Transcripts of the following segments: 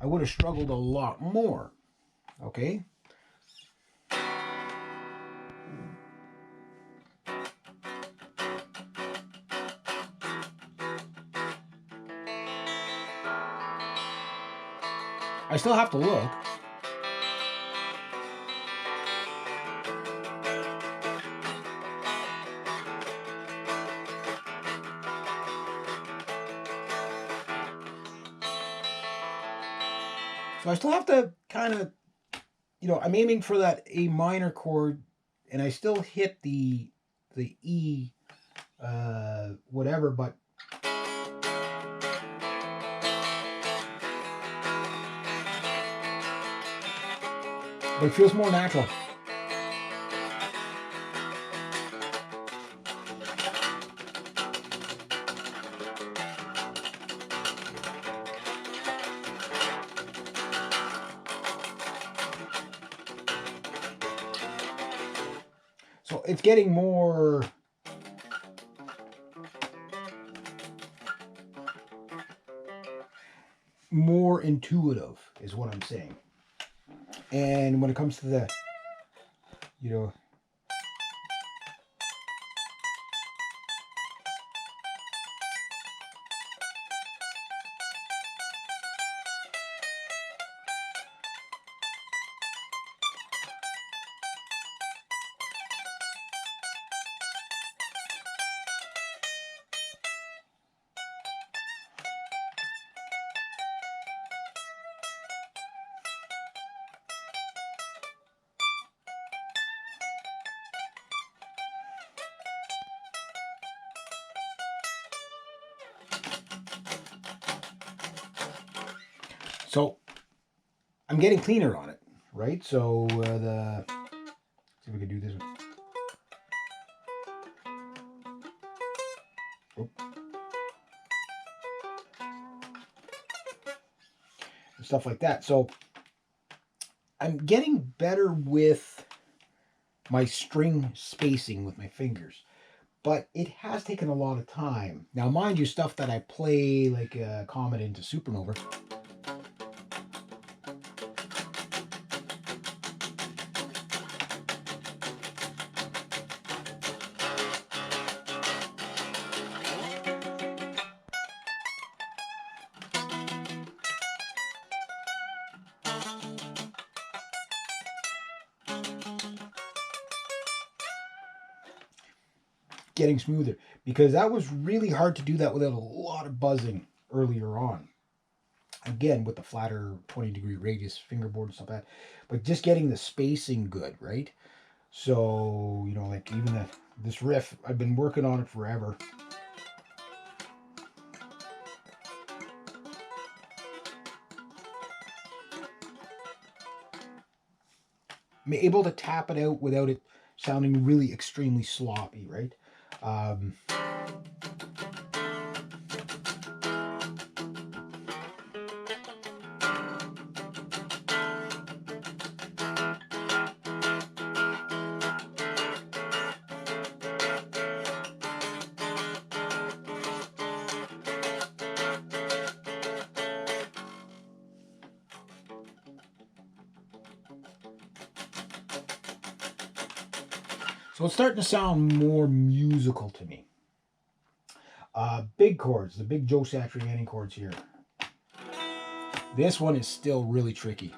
I would have struggled a lot more. Okay? I still have to look. So I still have to kind of, I'm aiming for that A minor chord, and I still hit the E, whatever, but it feels more natural. So it's getting more intuitive is what I'm saying. And when it comes to the, so I'm getting cleaner on it, right? So let's see if we can do this one. And stuff like that. So I'm getting better with my string spacing with my fingers, but it has taken a lot of time. Now, mind you, stuff that I play like Comet into Supernova. Getting smoother, because that was really hard to do that without a lot of buzzing earlier on. Again, with the flatter 20-degree radius fingerboard and stuff like that, but just getting the spacing good, right? So like even this riff, I've been working on it forever. I'm able to tap it out without it sounding really extremely sloppy, right? So it's starting to sound more musical to me. Big chords, the big Joe Satriani chords here. This one is still really tricky.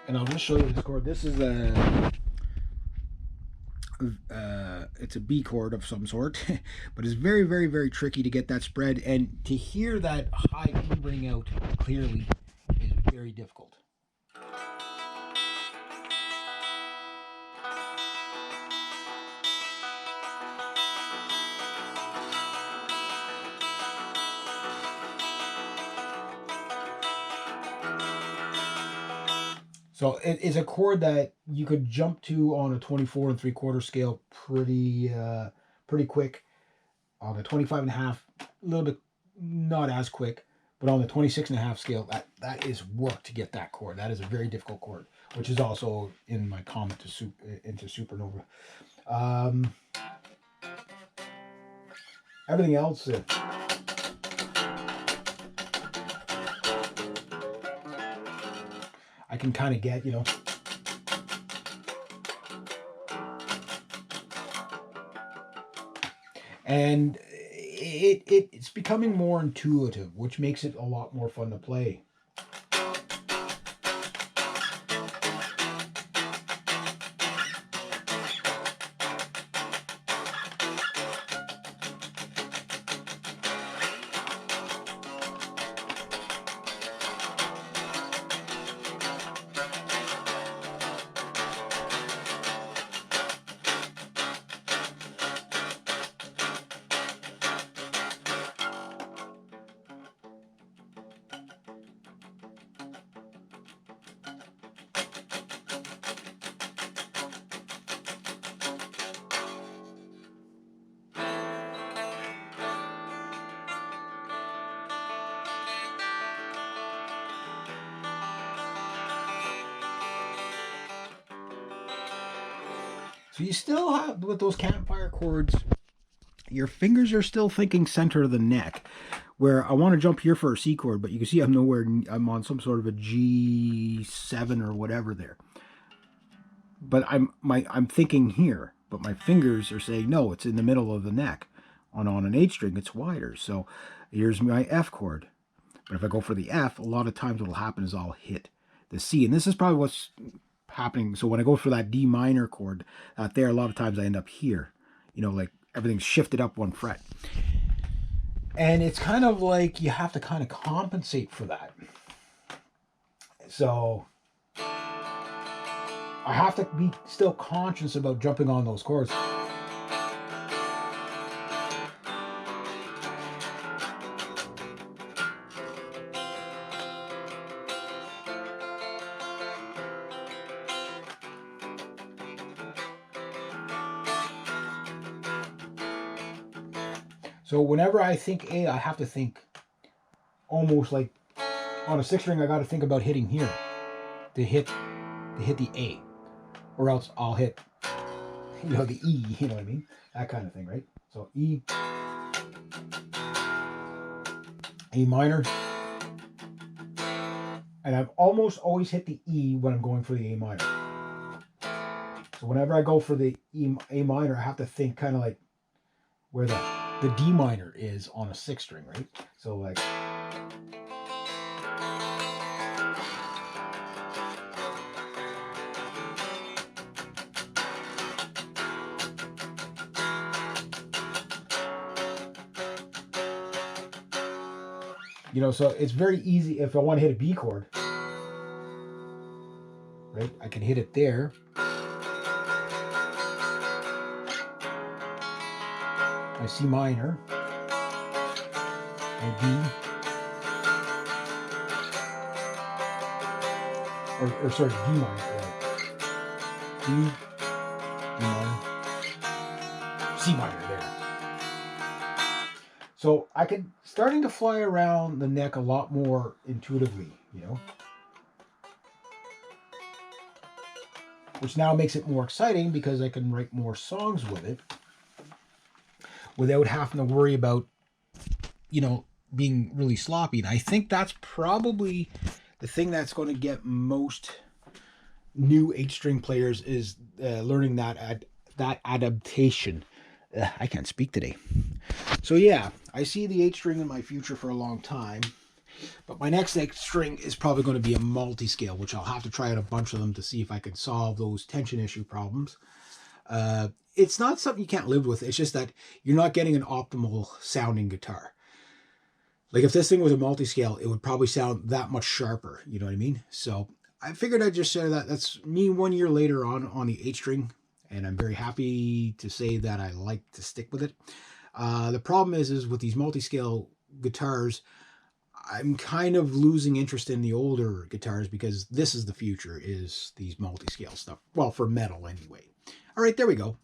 And I'll just show you this chord. This is it's a B chord of some sort, but it's very, very, very tricky to get that spread, and to hear that high E ring out clearly is very difficult. So it is a chord that you could jump to on a 24 3/4 scale pretty quick. On a 25 1/2, a little bit not as quick, But on the 26.5 scale, that is work to get that chord. That is a very difficult chord, which is also in my comment to into Supernova. Everything else, I can kind of get, and it's becoming more intuitive, which makes it a lot more fun to play. So you still have, with those campfire chords, your fingers are still thinking center of the neck, where I want to jump here for a C chord, but you can see I'm nowhere, I'm on some sort of a G7 or whatever there. But I'm thinking here, but my fingers are saying, no, it's in the middle of the neck. On an H string, it's wider. So here's my F chord. But if I go for the F, a lot of times what will happen is I'll hit the C. And this is probably what's happening. So when I go for that D minor chord there, a lot of times I end up here. Like everything's shifted up one fret. And it's kind of like you have to kind of compensate for that. So I have to be still conscious about jumping on those chords. So whenever I think A, I have to think almost like on a 6 string, I got to think about hitting here to hit the A, or else I'll hit the E. You know what I mean? That kind of thing, right? So E, A minor, and I've almost always hit the E when I'm going for the A minor. So whenever I go for the A minor, I have to think kind of like where the D minor is on a 6 string, right? So like, so it's very easy if I want to hit a B chord, right? I can hit it there. My C minor, my D, or sorry, D minor, D, D minor, C minor there. So I can starting to fly around the neck a lot more intuitively, which now makes it more exciting because I can write more songs with it without having to worry about, being really sloppy. And I think that's probably the thing that's going to get most new H string players is learning that adaptation. I can't speak today. So yeah, I see the H string in my future for a long time. But my next H string is probably going to be a multi-scale, which I'll have to try out a bunch of them to see if I can solve those tension issue problems. It's not something you can't live with. It's just that you're not getting an optimal sounding guitar. Like if this thing was a multi-scale, it would probably sound that much sharper. You know what I mean? So I figured I'd just share that. That's me 1 year later on the H string. And I'm very happy to say that I like to stick with it. The problem is with these multi-scale guitars, I'm kind of losing interest in the older guitars because this is the future, is these multi-scale stuff. Well, for metal anyway. All right, there we go.